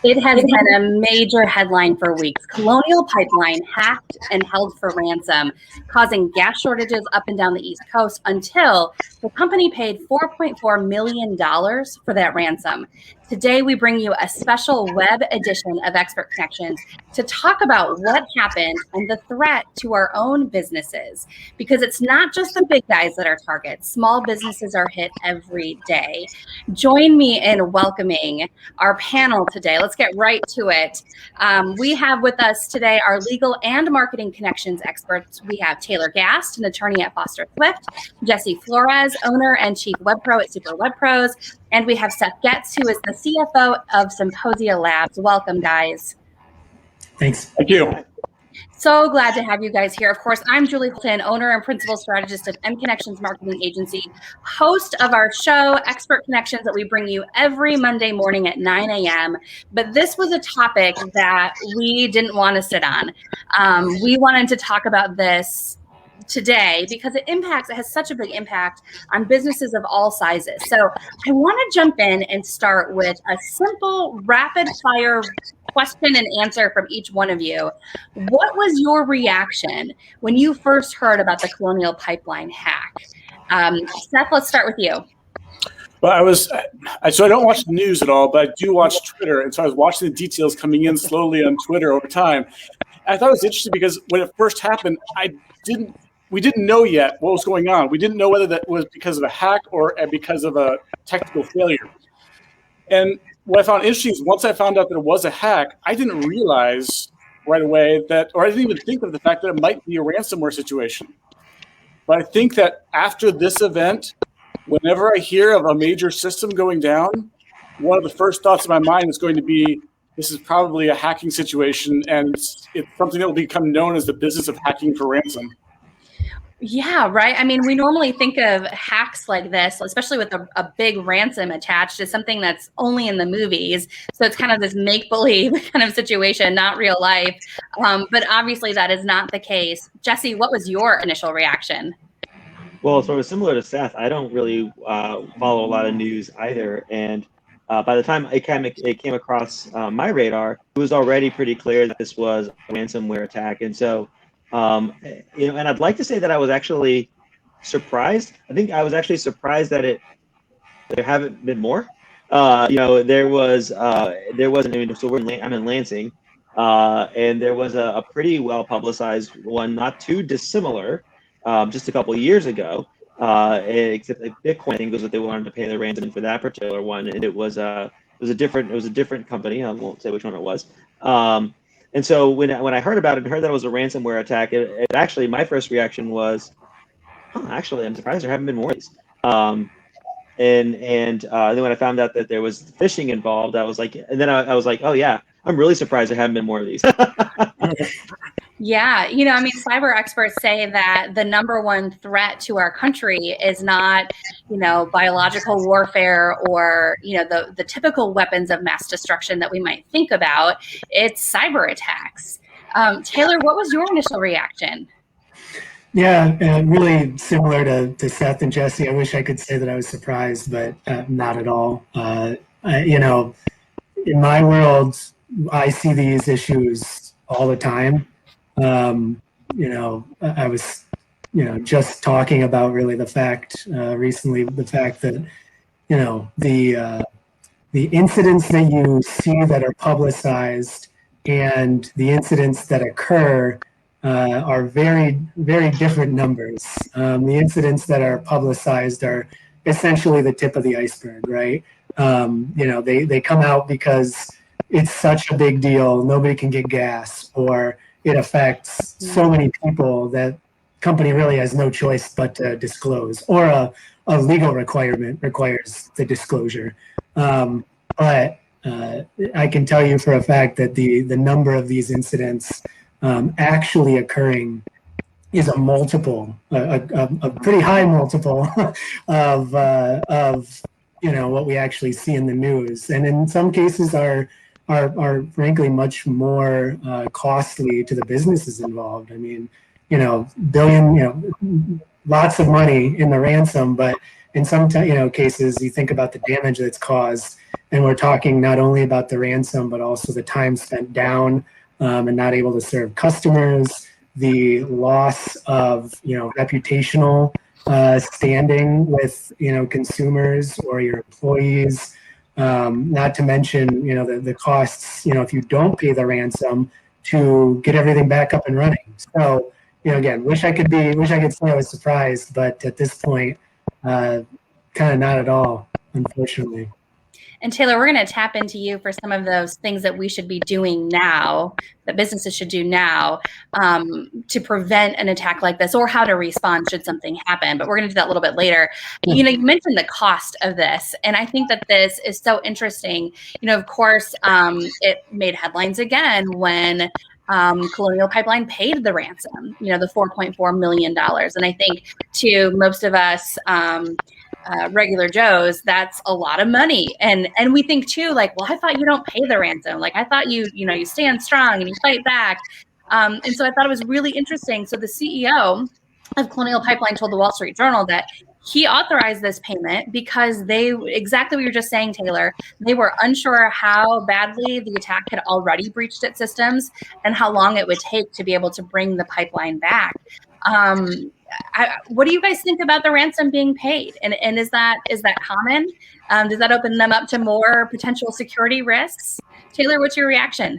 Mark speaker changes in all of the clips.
Speaker 1: It has been a major headline for weeks. Colonial Pipeline hacked and held for ransom, causing gas shortages up and down the East Coast until the company paid $4.4 million for that ransom. Today, we bring you a special web edition of Expert Connections to talk about what happened and the threat to our own businesses. Because it's not just the big guys that are targets. Small businesses are hit every day. Join me in welcoming our panel today. Let's get right to it. We have with us today our legal and marketing connections experts. We have Taylor Gast, an attorney at Foster Swift, Jesse Flores, owner and chief web pro at SuperWebPros, and we have Seth Getz, who is the CFO of Symposia Labs. Welcome, guys.
Speaker 2: Thanks.
Speaker 3: Thank you.
Speaker 1: So glad to have you guys here. Of course, I'm Julie Holton, owner and principal strategist of mConnexions Marketing Agency, host of our show, Expert Connections, that we bring you every Monday morning at 9 a.m. But this was a topic that we didn't want to sit on. We wanted to talk about this today because it has such a big impact on businesses of all sizes. So I want to jump in and start with a simple rapid fire question and answer from each one of you. What was your reaction when you first heard about the Colonial Pipeline hack? Seth, let's start with you.
Speaker 3: Well, so I don't watch the news at all, but I do watch Twitter. And so I was watching the details coming in slowly on Twitter over time. I thought it was interesting because when it first happened, we didn't know yet what was going on. We didn't know whether that was because of a hack or because of a technical failure. And what I found interesting is once I found out that it was a hack, I didn't realize right away or I didn't even think of the fact that it might be a ransomware situation. But I think that after this event, whenever I hear of a major system going down, one of the first thoughts in my mind is going to be, this is probably a hacking situation, and it's something that will become known as the business of hacking for ransom.
Speaker 1: Yeah, right. I mean, we normally think of hacks like this, especially with a big ransom attached, as something that's only in the movies. So it's kind of this make-believe kind of situation, not real life. But obviously that is not the case. Jesse, what was your initial reaction?
Speaker 4: Well, sort of similar to Seth, I don't really follow a lot of news either. And by the time it came across my radar, it was already pretty clear that this was a ransomware attack. And so and I'd like to say that I was actually surprised. I think I was actually surprised that there haven't been more. There was so I'm in Lansing, and there was a pretty well publicized one, not too dissimilar, just a couple of years ago. Except that Bitcoin, I think, was what they wanted to pay the ransom for that particular one, and it was a different company. I won't say which one it was. And so when I heard about it and heard that it was a ransomware attack, it actually, my first reaction was, actually, I'm surprised there haven't been more of these. And then when I found out that there was phishing involved, I was like, oh yeah, I'm really surprised there haven't been more of these.
Speaker 1: Yeah, cyber experts say that the number one threat to our country is not, biological warfare or, the typical weapons of mass destruction that we might think about. It's cyber attacks. Taylor, what was your initial reaction?
Speaker 2: Yeah, really similar to Seth and Jesse. I wish I could say that I was surprised, but not at all. In my world, I see these issues all the time. I was, just talking about really the fact recently, the fact that, the incidents that you see that are publicized and the incidents that occur are very, very different numbers. The incidents that are publicized are essentially the tip of the iceberg, right? They come out because it's such a big deal. Nobody can get gas, or it affects so many people that company really has no choice but to disclose, or a legal requirement requires the disclosure. But I can tell you for a fact that the number of these incidents actually occurring is a pretty high multiple of what we actually see in the news, and in some cases are frankly much more costly to the businesses involved. I mean, lots of money in the ransom, but in some cases, you think about the damage that's caused. And we're talking not only about the ransom, but also the time spent down and not able to serve customers, the loss of, reputational standing with, consumers or your employees, not to mention, the costs, if you don't pay the ransom to get everything back up and running. So, again, wish I could say I was surprised, but at this point, kind of not at all, unfortunately.
Speaker 1: And Taylor, we're going to tap into you for some of those things that we should be doing now, that businesses should do now, to prevent an attack like this, or how to respond should something happen. But we're going to do that a little bit later. You mentioned the cost of this, and I think that this is so interesting. Of course, it made headlines again when Colonial Pipeline paid the ransom, the $4.4 million. And I think to most of us, regular Joes, that's a lot of money. And we think too, like, well, I thought you don't pay the ransom. Like, I thought you stand strong and you fight back. And so I thought it was really interesting. So the CEO of Colonial Pipeline told the Wall Street Journal that he authorized this payment because exactly what you're just saying, Taylor, they were unsure how badly the attack had already breached its systems and how long it would take to be able to bring the pipeline back. What do you guys think about the ransom being paid? And is that common? Does that open them up to more potential security risks? Taylor, what's your reaction?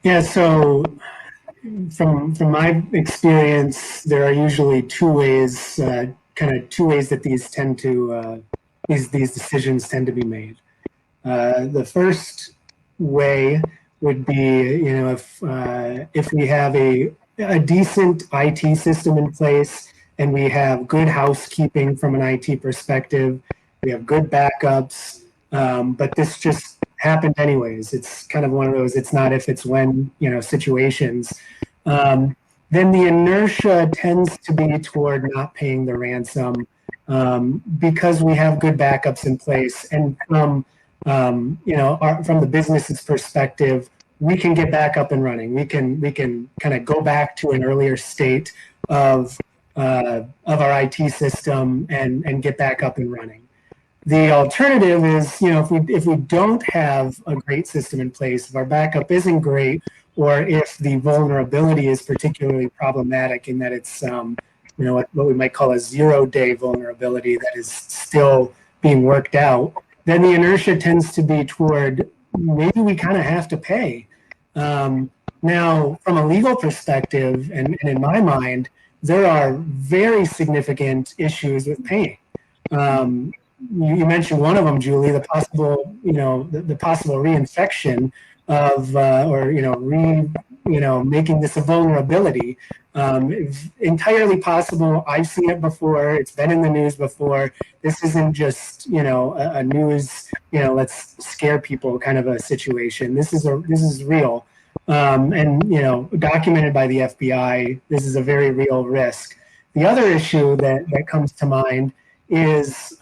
Speaker 1: Yeah,
Speaker 2: so from my experience, there are usually two ways that these tend to these decisions tend to be made. The first way would be, if we have a decent IT system in place and we have good housekeeping from an IT perspective, we have good backups, but this just happened anyways. It's kind of one of those, it's not if, it's when, situations. Then the inertia tends to be toward not paying the ransom because we have good backups in place. And from the business's perspective, we can get back up and running. We can kind of go back to an earlier state of our IT system and get back up and running. The alternative is, if we don't have a great system in place, if our backup isn't great, or if the vulnerability is particularly problematic in that it's what we might call a 0-day vulnerability that is still being worked out, then the inertia tends to be toward maybe we kind of have to pay. Now, from a legal perspective, and in my mind, there are very significant issues with paying. You mentioned one of them, Julie, the possible, the possible reinfection of, making this a vulnerability. Entirely possible. I've seen it before. It's been in the news before. This isn't just, a news, let's scare people kind of a situation. This is real. And, documented by the FBI, this is a very real risk. The other issue that comes to mind is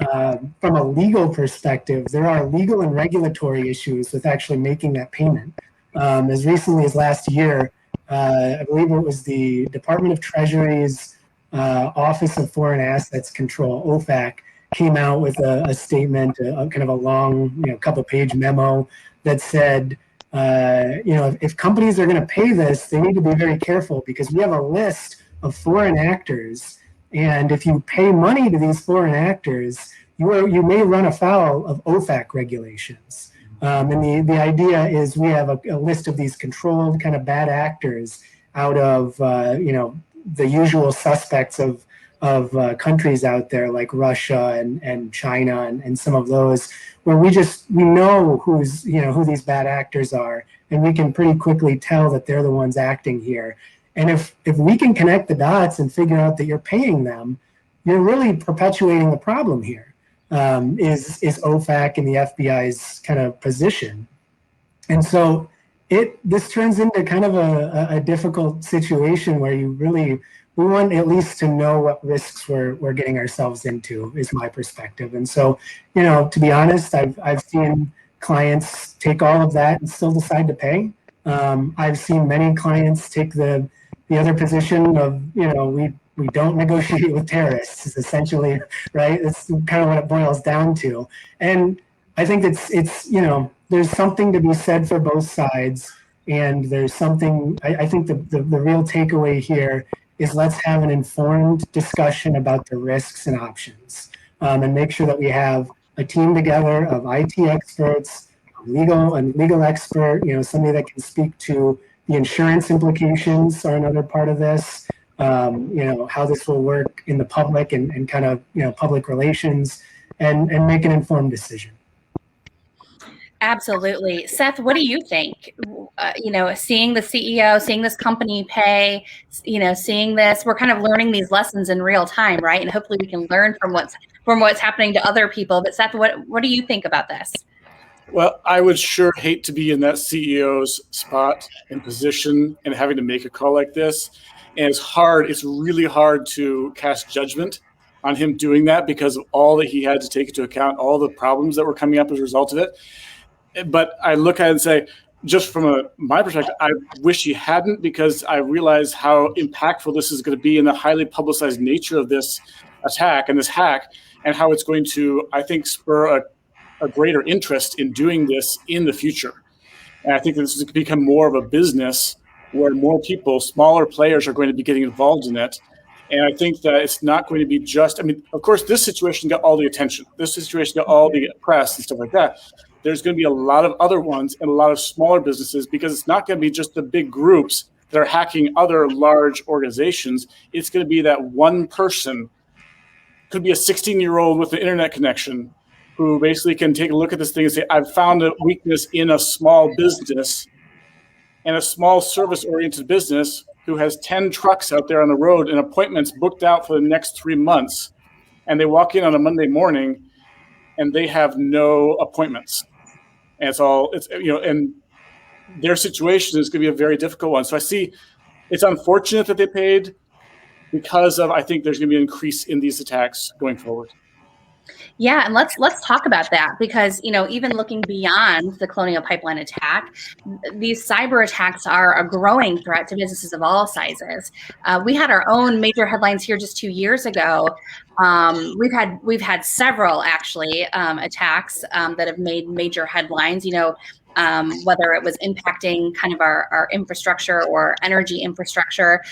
Speaker 2: from a legal perspective, there are legal and regulatory issues with actually making that payment. As recently as last year, I believe it was the Department of Treasury's Office of Foreign Assets Control, OFAC, came out with a statement, kind of a long, couple-page memo that said, if companies are going to pay this, they need to be very careful because we have a list of foreign actors. And if you pay money to these foreign actors, you may run afoul of OFAC regulations. And the idea is we have a list of these controlled kind of bad actors out of, the usual suspects of countries out there like Russia and China and some of those, where we know who these bad actors are, and we can pretty quickly tell that they're the ones acting here. And if we can connect the dots and figure out that you're paying them, you're really perpetuating the problem here, is OFAC and the FBI's kind of position. And so this turns into kind of a difficult situation where we want at least to know what risks we're getting ourselves into, is my perspective. And so, to be honest, I've seen clients take all of that and still decide to pay. I've seen many clients take the other position of, we don't negotiate with terrorists, is essentially, right? That's kind of what it boils down to. And I think it's there's something to be said for both sides, and there's something. I think the real takeaway here is let's have an informed discussion about the risks and options, and make sure that we have a team together of IT experts, legal expert, somebody that can speak to the insurance implications are another part of this. How this will work in the public and kind of public relations, and make an informed decision.
Speaker 1: Absolutely. Seth, what do you think? Seeing the CEO, seeing this company pay, seeing this, we're kind of learning these lessons in real time, right? And hopefully we can learn from what's happening to other people. But Seth, what do you think about this?
Speaker 3: Well, I would sure hate to be in that CEO's spot and position and having to make a call like this. And it's really hard to cast judgment on him doing that because of all that he had to take into account, all the problems that were coming up as a result of it. But I look at it and say, just from my perspective, I wish he hadn't, because I realize how impactful this is going to be in the highly publicized nature of this attack and this hack, and how it's going to, I think, spur a greater interest in doing this in the future. And I think this is going to become more of a business where more people, smaller players, are going to be getting involved in it. And I think that it's not going to be just, of course, this situation got all the attention. This situation got all the press and stuff like that. There's going to be a lot of other ones and a lot of smaller businesses, because it's not going to be just the big groups that are hacking other large organizations. It's going to be that one person, could be a 16-year-old with an internet connection, who basically can take a look at this thing and say, I've found a weakness in a small business, and a small service-oriented business who has 10 trucks out there on the road and appointments booked out for the next 3 months. And they walk in on a Monday morning and they have no appointments. And and their situation is going to be a very difficult one. So I see it's unfortunate that they paid, because I think there's going to be an increase in these attacks going forward.
Speaker 1: Yeah, and let's talk about that, because even looking beyond the Colonial Pipeline attack, these cyber attacks are a growing threat to businesses of all sizes. We had our own major headlines here just 2 years ago. We've had several actually attacks that have made major headlines. Whether it was impacting kind of our infrastructure or energy infrastructure.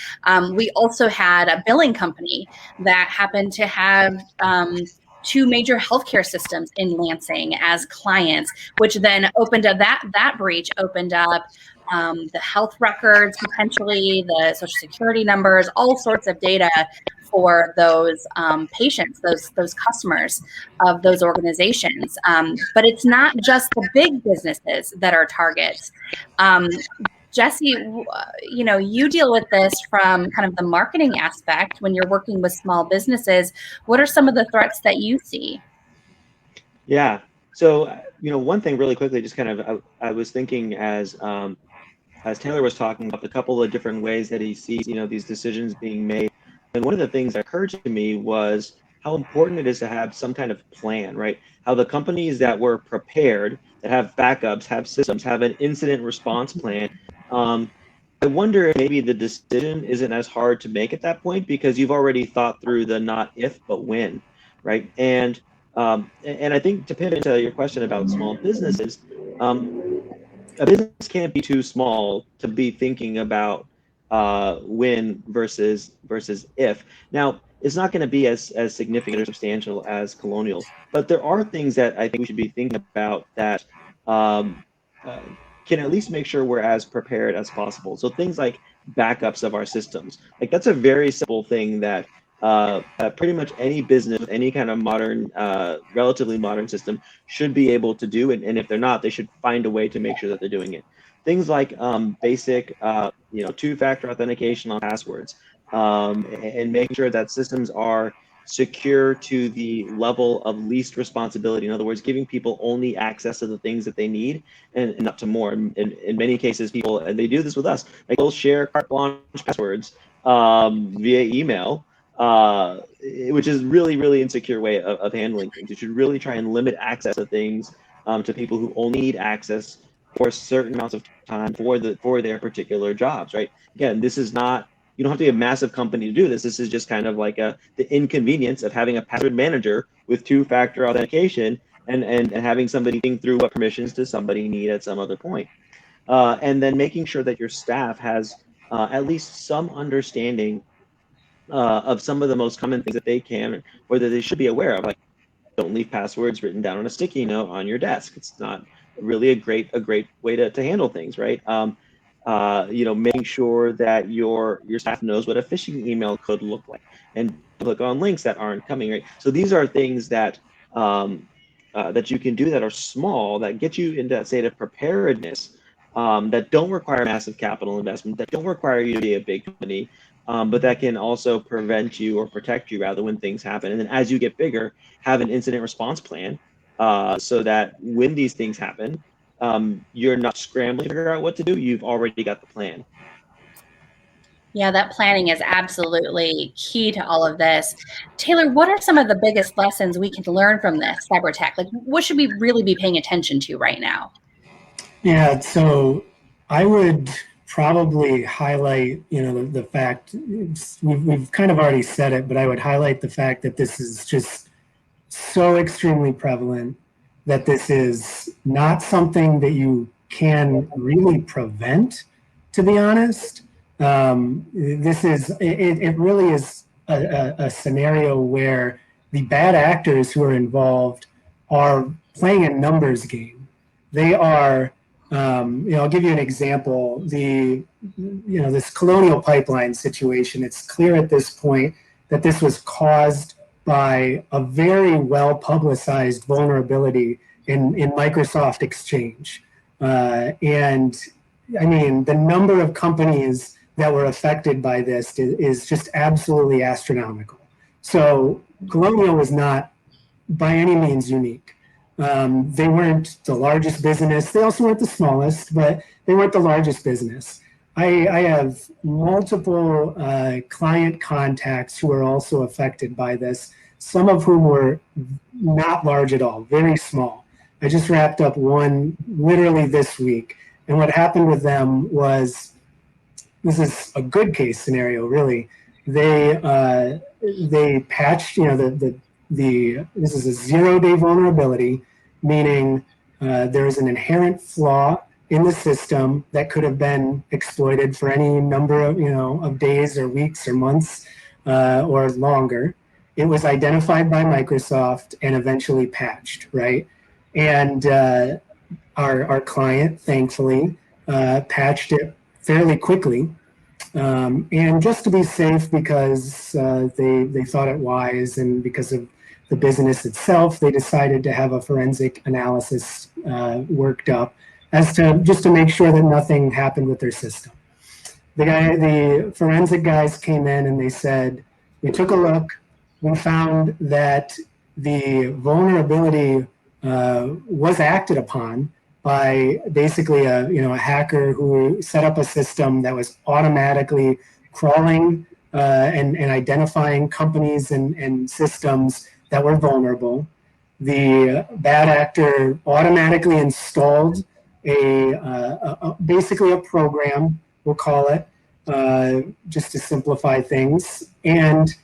Speaker 1: We also had a billing company that happened to have 2 major healthcare systems in Lansing as clients, which then opened up that breach opened up the health records, potentially the social security numbers, all sorts of data for those patients, those customers of those organizations. But it's not just the big businesses that are targets. Jesse, you deal with this from kind of the marketing aspect when you're working with small businesses. What are some of the threats that you see?
Speaker 4: Yeah. So, one thing really quickly, just kind of, I was thinking as Taylor was talking about a couple of different ways that he sees, these decisions being made. And one of the things that occurred to me was how important it is to have some kind of plan, right? How the companies that were prepared, that have backups, have systems, have an incident response plan. I wonder if maybe the decision isn't as hard to make at that point, because you've already thought through the not if, but when, right? And I think, to pivot into your question about small businesses, a business can't be too small to be thinking about when versus if. Now, it's not going to be as significant or substantial as Colonial, but there are things that I think we should be thinking about that can at least make sure we're as prepared as possible. So things like backups of our systems, like that's a very simple thing that pretty much any business with any kind of modern, relatively modern system should be able to do. And if they're not, they should find a way to make sure that they're doing it. Things like basic, two-factor authentication on passwords, and making sure that systems are secure to the level of least responsibility. In other words, giving people only access to the things that they need and not to more. In many cases, people, and they do this with us, like they'll share carte blanche passwords via email, which is really, really insecure way of handling things. You should really try and limit access to things to people who only need access for certain amounts of time for their particular jobs, right? Again, this is not, you don't have to be a massive company to do this. This is just kind of like the inconvenience of having a password manager with two-factor authentication and having somebody think through what permissions does somebody need at some other point. And then making sure that your staff has at least some understanding of some of the most common things that they can or that they should be aware of. Like, don't leave passwords written down on a sticky note on your desk. It's not really a great way to handle things, right? Making sure that your staff knows what a phishing email could look like and click on links that aren't coming, right? So these are things that that you can do that are small, that get you into that state of preparedness, that don't require massive capital investment, that don't require you to be a big company, but that can also prevent you or protect you rather when things happen. And then as you get bigger, have an incident response plan so that when these things happen, you're not scrambling to figure out what to do. You've already got the plan.
Speaker 1: Yeah, that planning is absolutely key to all of this. Taylor, what are some of the biggest lessons we can learn from this cyber attack? Like, what should we really be paying attention to right now?
Speaker 2: Yeah, so I would probably highlight, the fact, we've kind of already said it, but I would highlight the fact that this is just so extremely prevalent, that this is not something that you can really prevent, to be honest. It really is a scenario where the bad actors who are involved are playing a numbers game. They are, I'll give you an example. This Colonial Pipeline situation, it's clear at this point that this was caused by a very well publicized vulnerability in Microsoft Exchange. And I mean, the number of companies that were affected by this is just absolutely astronomical. So Colonial was not by any means unique. They weren't the largest business. They also weren't the smallest, but they weren't the largest business. I have multiple client contacts who are also affected by this, some of whom were not large at all, very small. I just wrapped up one literally this week. And what happened with them was, this is a good case scenario, really. They patched, this is a 0-day vulnerability, meaning there is an inherent flaw in the system that could have been exploited for any number of days or weeks or months or longer. It was identified by Microsoft and eventually patched, right? And our client, thankfully, patched it fairly quickly. And just to be safe, because they thought it wise, and because of the business itself, they decided to have a forensic analysis worked up just to make sure that nothing happened with their system. The forensic guys came in and they said, we took a look, we found that the vulnerability was acted upon by basically a hacker who set up a system that was automatically crawling and identifying companies and systems that were vulnerable. The bad actor automatically installed basically a program, we'll call it, just to simplify things. And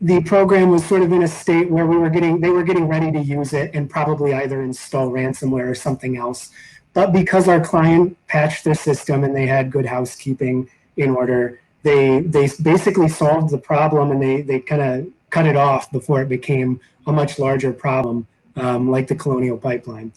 Speaker 2: the program was sort of in a state where they were getting ready to use it and probably either install ransomware or something else. But because our client patched their system and they had good housekeeping in order, they basically solved the problem, and they kind of cut it off before it became a much larger problem, like the Colonial Pipeline.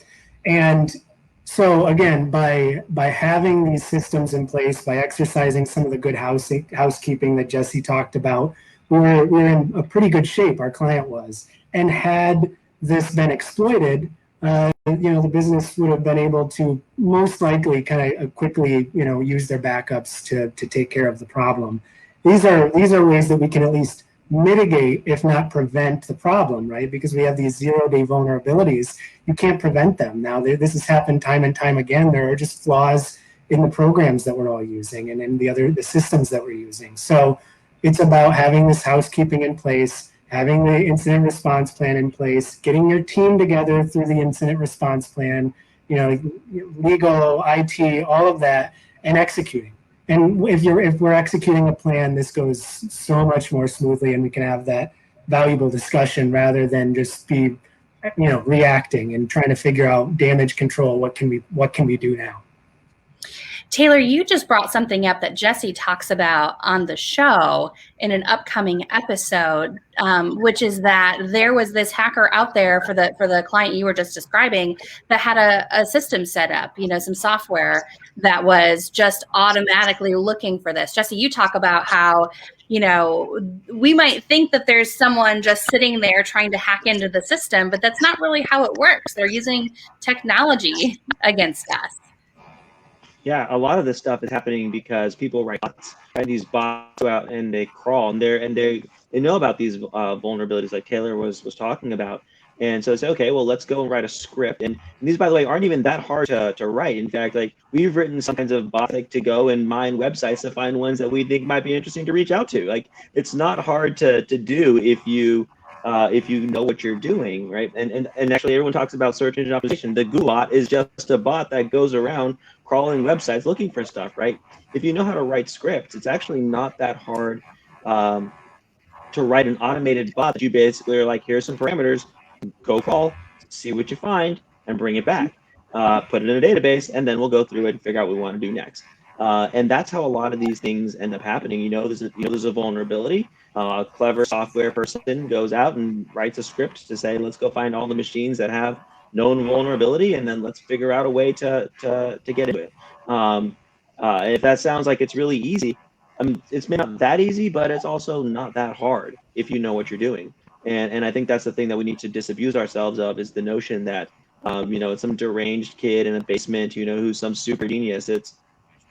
Speaker 2: And so again, by having these systems in place, by exercising some of the good housekeeping that Jesse talked about, we're in a pretty good shape, our client was. And had this been exploited, the business would have been able to most likely kind of quickly, use their backups to take care of the problem. These are ways that we can at least mitigate, if not prevent, the problem, right? Because we have these 0-day vulnerabilities. You can't prevent them. Now, this has happened time and time again. There are just flaws in the programs that we're all using and in the systems that we're using. So it's about having this housekeeping in place, having the incident response plan in place, getting your team together through the incident response plan, legal, IT, all of that, and executing. And if we're executing a plan, this goes so much more smoothly, and we can have that valuable discussion rather than just be reacting and trying to figure out damage control. What can we do now?
Speaker 1: Taylor, you just brought something up that Jesse talks about on the show in an upcoming episode, which is that there was this hacker out there for the client you were just describing that had a system set up, some software that was just automatically looking for this. Jesse, you talk about how, we might think that there's someone just sitting there trying to hack into the system, but that's not really how it works. They're using technology against us.
Speaker 4: Yeah, a lot of this stuff is happening because people write bots. Right? These bots go out and they crawl, and they know about these vulnerabilities, like Taylor was talking about. And so they say, okay, well, let's go and write a script. And these, by the way, aren't even that hard to write. In fact, like we've written some kinds of bots to go and mine websites to find ones that we think might be interesting to reach out to. Like it's not hard to do if you know what you're doing, right? And actually, everyone talks about search engine optimization. The Google bot is just a bot that goes around crawling websites looking for stuff, right? If you know how to write scripts, it's actually not that hard to write an automated bot that you basically are like, here's some parameters, go crawl, see what you find, and bring it back. Put it in a database, and then we'll go through it and figure out what we want to do next. And that's how a lot of these things end up happening. There's a vulnerability. A clever software person goes out and writes a script to say, let's go find all the machines that have known vulnerability, and then let's figure out a way to get into it. And if that sounds like it's really easy, it's not that easy, but it's also not that hard if you know what you're doing. And I think that's the thing that we need to disabuse ourselves of, is the notion that it's some deranged kid in a basement, who's some super genius.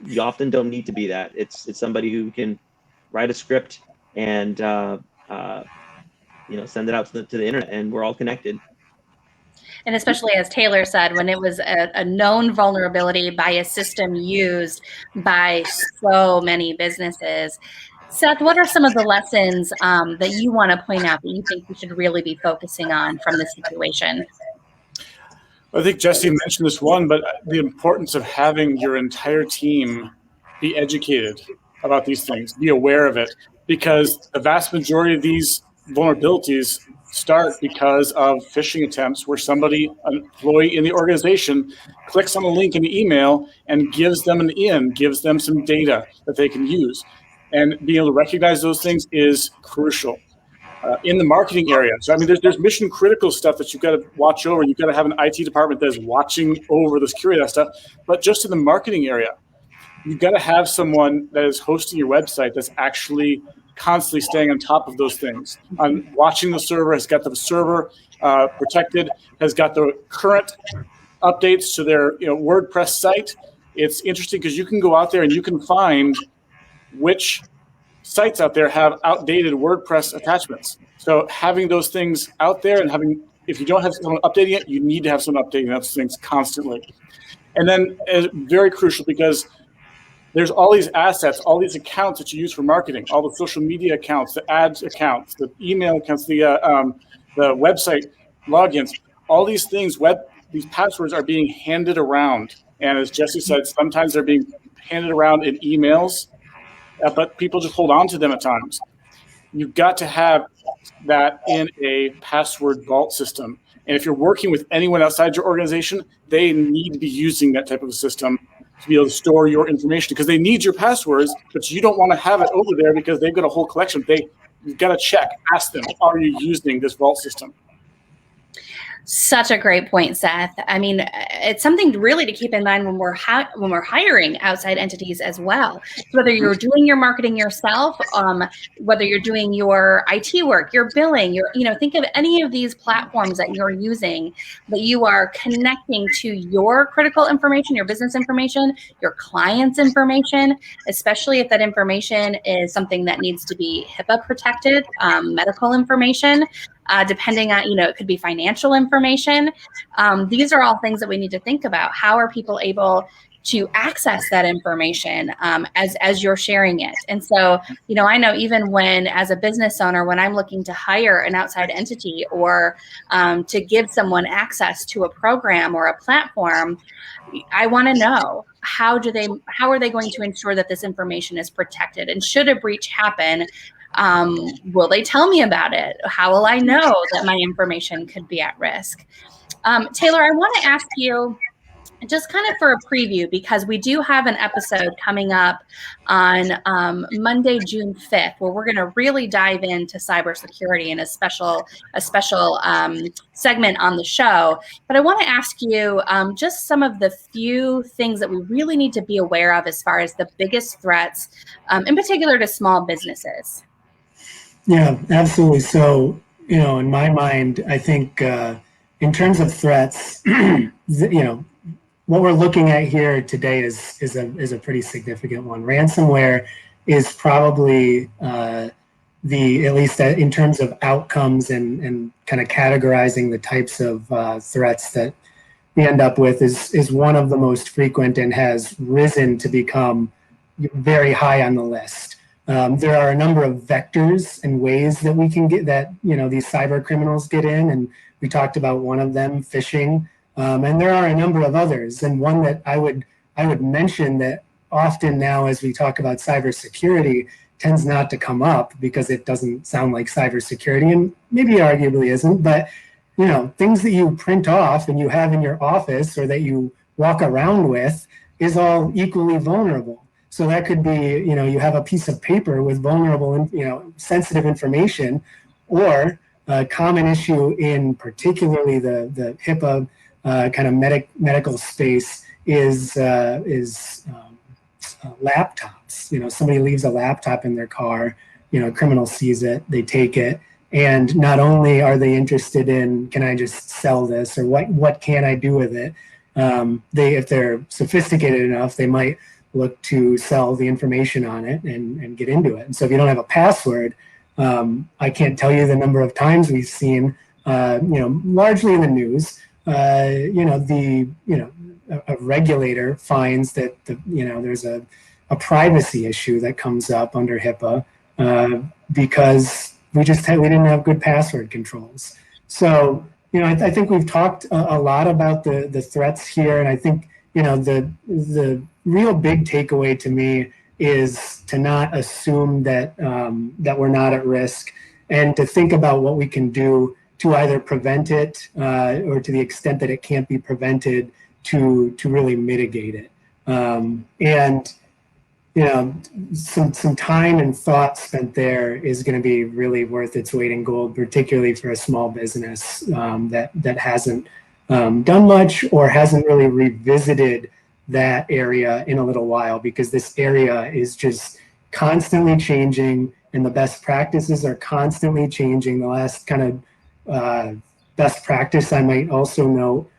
Speaker 4: You often don't need to be that. It's somebody who can write a script and send it out to the internet, and we're all connected.
Speaker 1: And especially, as Taylor said, when it was a known vulnerability by a system used by so many businesses. Seth, what are some of the lessons that you want to point out that you think we should really be focusing on from this situation?
Speaker 3: I think Jesse mentioned this one, but the importance of having your entire team be educated about these things, be aware of it, because the vast majority of these vulnerabilities start because of phishing attempts where somebody, an employee in the organization, clicks on a link in the email and gives them gives them some data that they can use. And being able to recognize those things is crucial. In the marketing area. So, there's mission critical stuff that you've got to watch over. You've got to have an IT department that is watching over the security of that stuff. But just in the marketing area, you've got to have someone that is hosting your website that's actually constantly staying on top of those things, on watching the server, has got the server protected, has got the current updates to their WordPress site. It's interesting because you can go out there and you can find which sites out there have outdated WordPress attachments. So having those things out there, and if you don't have someone updating it, you need to have someone updating those things constantly. And then very crucial, because there's all these assets, all these accounts that you use for marketing, all the social media accounts, the ads accounts, the email accounts, the website logins, all these things, these passwords are being handed around. And as Jesse said, sometimes they're being handed around in emails, but people just hold on to them at times. You've got to have that in a password vault system. And if you're working with anyone outside your organization, they need to be using that type of a system to be able to store your information, because they need your passwords, but you don't want to have it over there because they've got a whole collection. You've got to check, ask them, are you using this vault system?
Speaker 1: Such a great point, Seth. It's something really to keep in mind when we're hiring outside entities as well. So whether you're doing your marketing yourself, whether you're doing your IT work, your billing, think of any of these platforms that you're using, that you are connecting to your critical information, your business information, your client's information, especially if that information is something that needs to be HIPAA protected, medical information. Depending on, it could be financial information. These are all things that we need to think about. How are people able to access that information as you're sharing it? And so, I know even when, as a business owner, when I'm looking to hire an outside entity or to give someone access to a program or a platform, I want to know how are they going to ensure that this information is protected? And should a breach happen, Will they tell me about it? How will I know that my information could be at risk? Taylor, I want to ask you, just kind of for a preview, because we do have an episode coming up on Monday, June 5th, where we're going to really dive into cybersecurity in a special segment on the show. But I want to ask you just some of the few things that we really need to be aware of as far as the biggest threats, in particular to small businesses.
Speaker 2: Yeah, absolutely. So, in my mind, I think in terms of threats, what we're looking at here today is a pretty significant one. Ransomware is probably at least in terms of outcomes and kind of categorizing the types of threats that we end up with is one of the most frequent and has risen to become very high on the list. There are a number of vectors and ways that we can get that, these cyber criminals get in, and we talked about one of them, phishing. And there are a number of others, and one that I would mention that often now, as we talk about cybersecurity, tends not to come up because it doesn't sound like cybersecurity, and maybe arguably isn't. But things that you print off and you have in your office or that you walk around with is all equally vulnerable. So that could be, you have a piece of paper with vulnerable, sensitive information, or a common issue in particularly the HIPAA kind of medical space is laptops. Somebody leaves a laptop in their car, a criminal sees it, they take it, and not only are they interested in, can I just sell this, or what can I do with it? If they're sophisticated enough, they might look to sell the information on it and get into it. And so if you don't have a password, I can't tell you the number of times we've seen, largely in the news, a regulator finds that there's a privacy issue that comes up under HIPAA because we didn't have good password controls. So I think we've talked a lot about the threats here, and I think the real big takeaway to me is to not assume that that we're not at risk, and to think about what we can do to either prevent it or, to the extent that it can't be prevented, to really mitigate it. And some time and thought spent there is going to be really worth its weight in gold, particularly for a small business that hasn't done much or hasn't really revisited that area in a little while, because this area is just constantly changing and the best practices are constantly changing. The last kind of best practice I might also note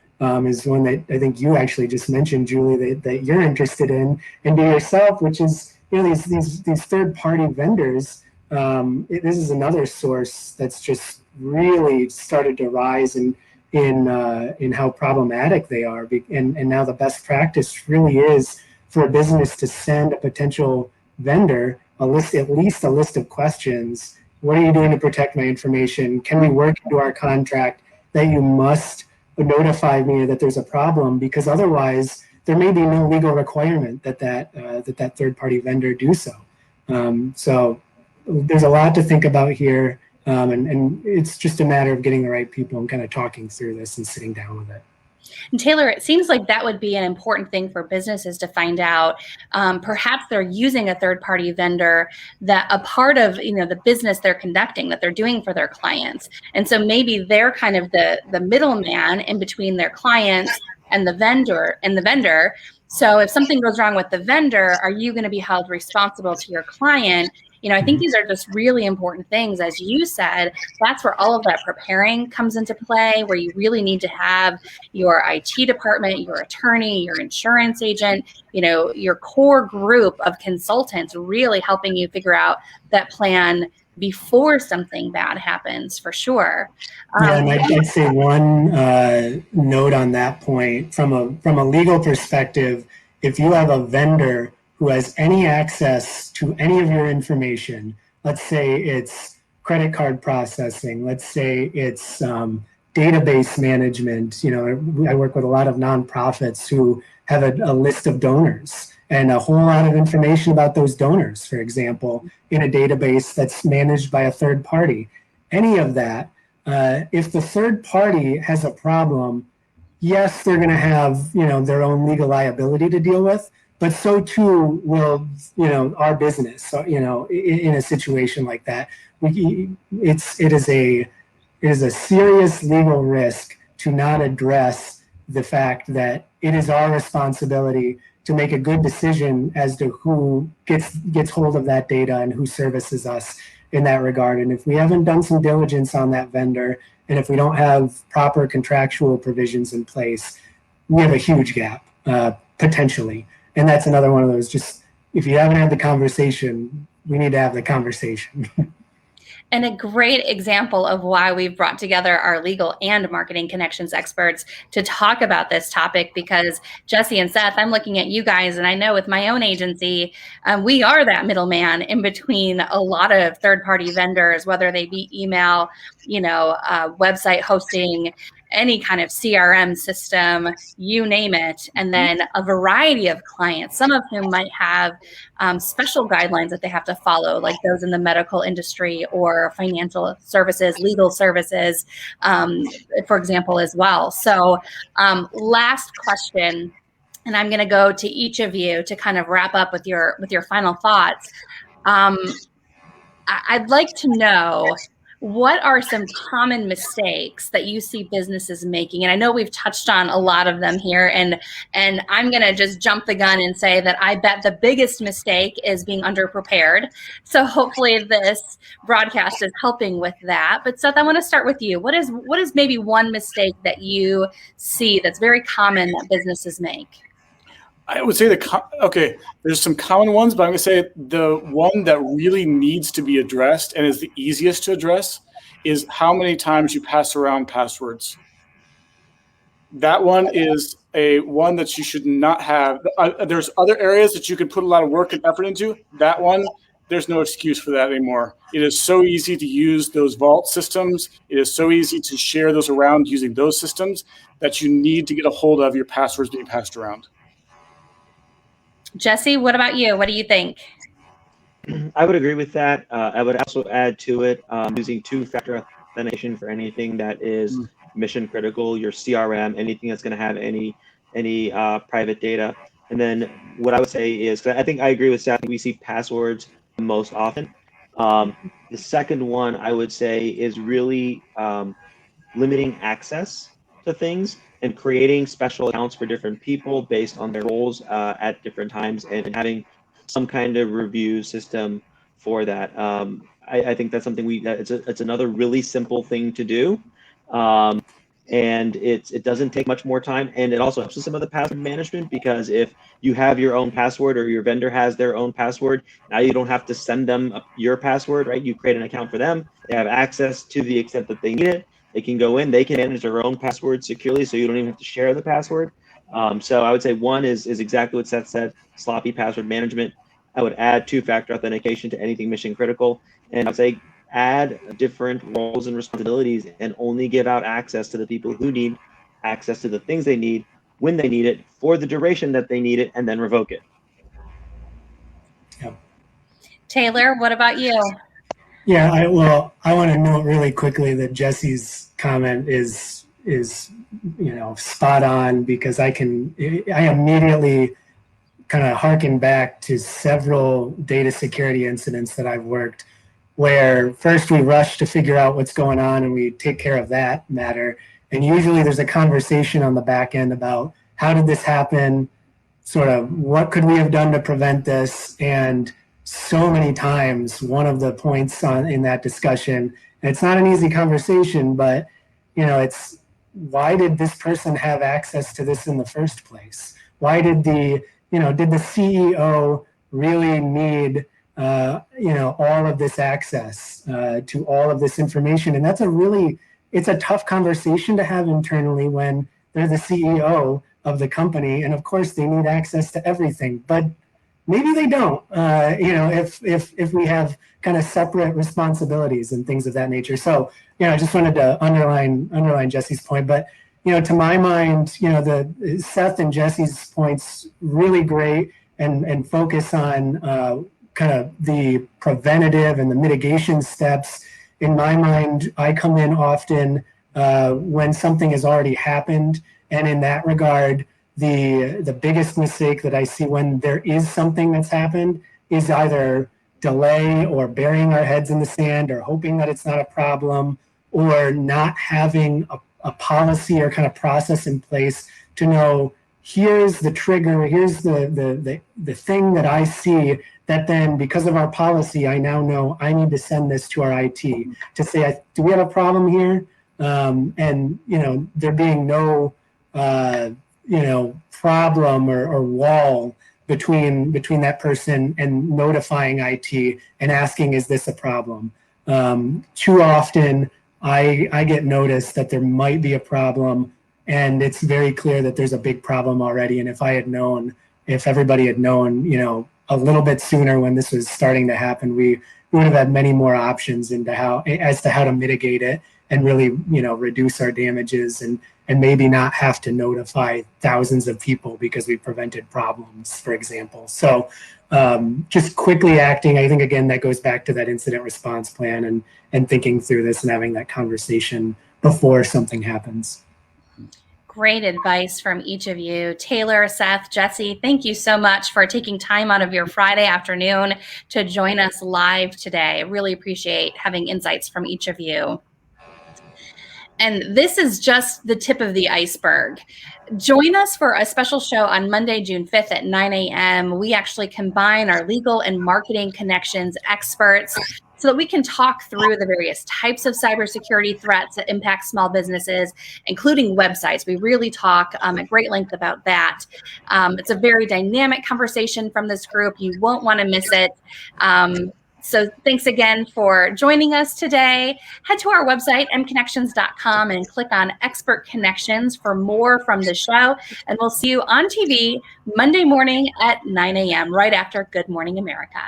Speaker 2: is one that I think you actually just mentioned, Julie, that you're interested in and do yourself, which is these third-party vendors. This is another source that's just really started to rise in how problematic they are, and now the best practice really is for a business to send a potential vendor at least a list of questions. What are you doing to protect my information? Can we work into our contract that you must notify me that there's a problem? Because otherwise, there may be no legal requirement that third-party vendor do so. So there's a lot to think about here, and it's just a matter of getting the right people and kind of talking through this and sitting down with it.
Speaker 1: And Taylor, it seems like that would be an important thing for businesses to find out. Perhaps they're using a third-party vendor that a part of the business they're conducting, that they're doing for their clients. And so maybe they're kind of the middleman in between their clients and the vendor. So if something goes wrong with the vendor, are you going to be held responsible to your client? I think these are just really important things. As you said, that's where all of that preparing comes into play, where you really need to have your IT department, your attorney, your insurance agent, your core group of consultants really helping you figure out that plan before something bad happens, for sure.
Speaker 2: Yeah, and I'd say one note on that point, from a legal perspective, if you have a vendor who has any access to any of your information, let's say it's credit card processing, let's say it's database management. I work with a lot of nonprofits who have a list of donors, and a whole lot of information about those donors, for example, in a database that's managed by a third party. Any of that, if the third party has a problem, yes, they're going to have, their own legal liability to deal with, but so too will, our business. So, in a situation like that, it is a serious legal risk to not address the fact that it is our responsibility to make a good decision as to who gets hold of that data and who services us in that regard. And if we haven't done some diligence on that vendor, and if we don't have proper contractual provisions in place, we have a huge gap, potentially. And that's another one of those, just if you haven't had the conversation, we need to have the conversation.
Speaker 1: And a great example of why we've brought together our legal and marketing connections experts to talk about this topic, because Jesse and Seth, I'm looking at you guys, and I know with my own agency, we are that middleman in between a lot of third-party vendors, whether they be email, website hosting, any kind of CRM system, you name it, and then a variety of clients, some of whom might have special guidelines that they have to follow, like those in the medical industry or financial services, legal services, for example, as well. So last question, and I'm going to go to each of you to kind of wrap up with your final thoughts. I'd like to know, what are some common mistakes that you see businesses making? And I know we've touched on a lot of them here, and I'm going to just jump the gun and say that I bet the biggest mistake is being underprepared. So hopefully this broadcast is helping with that. But Seth, I want to start with you. What is maybe one mistake that you see that's very common that businesses make?
Speaker 3: I would say there's some common ones, but I'm going to say the one that really needs to be addressed and is the easiest to address is how many times you pass around passwords. That one is one that you should not have. There's other areas that you can put a lot of work and effort into. That one, there's no excuse for that anymore. It is so easy to use those vault systems. It is so easy to share those around using those systems that you need to get a hold of your passwords being passed around.
Speaker 1: Jesse, what about you? What do you think?
Speaker 4: I would agree with that. I would also add to it using two-factor authentication for anything that is mission critical, your CRM, anything that's going to have any private data. And then what I would say is, I think I agree with Seth, we see passwords the most often. The second one I would say is really limiting access to things and creating special accounts for different people based on their roles at different times, and having some kind of review system for that. I think that's something it's another really simple thing to do. And it doesn't take much more time, and it also helps with some of the password management, because if you have your own password or your vendor has their own password, now you don't have to send them your password, right? You create an account for them. They have access to the extent that they need it. They can go in, they can manage their own password securely, so you don't even have to share the password. So I would say one is exactly what Seth said, sloppy password management. I would add two-factor authentication to anything mission critical. And I'd say add different roles and responsibilities and only give out access to the people who need access to the things they need when they need it for the duration that they need it, and then revoke it.
Speaker 2: Yep.
Speaker 1: Taylor, what about you?
Speaker 2: Yeah, I want to note really quickly that Jesse's comment is spot on, because I immediately kind of harken back to several data security incidents that I've worked, where first we rush to figure out what's going on and we take care of that matter, and usually there's a conversation on the back end about how did this happen, sort of what could we have done to prevent this. And so many times one of the points in that discussion, and it's not an easy conversation, but it's, why did this person have access to this in the first place? Why did the CEO really need all of this access to all of this information? And it's a tough conversation to have internally when they're the CEO of the company, and of course they need access to everything, but maybe they don't, if we have kind of separate responsibilities and things of that nature. So, I just wanted to underline Jesse's point. But, to my mind, the Seth and Jesse's points really great. and focus on kind of the preventative and the mitigation steps. In my mind, I come in often when something has already happened. And in that regard, the biggest mistake that I see when there is something that's happened is either delay or burying our heads in the sand or hoping that it's not a problem, or not having a policy or kind of process in place to know, here's the trigger, here's the thing that I see that then, because of our policy, I now know I need to send this to our IT to say, do we have a problem here? And, there being no, problem or wall between that person and notifying IT and asking, is this a problem? Too often, I get noticed that there might be a problem, and it's very clear that there's a big problem already. And if everybody had known, a little bit sooner when this was starting to happen, we would have had many more options as to how to mitigate it and really, reduce our damages and maybe not have to notify thousands of people because we prevented problems, for example. So just quickly acting, I think, again, that goes back to that incident response plan and thinking through this and having that conversation before something happens.
Speaker 1: Great advice from each of you. Taylor, Seth, Jesse, thank you so much for taking time out of your Friday afternoon to join us live today. I really appreciate having insights from each of you. And this is just the tip of the iceberg. Join us for a special show on Monday, June 5th at 9 a.m. We actually combine our legal and marketing connections experts so that we can talk through the various types of cybersecurity threats that impact small businesses, including websites. We really talk at great length about that. It's a very dynamic conversation from this group. You won't want to miss it. So thanks again for joining us today. Head to our website, mConnexions.com, and click on Expert Connections for more from the show. And we'll see you on TV Monday morning at 9 a.m. right after Good Morning America.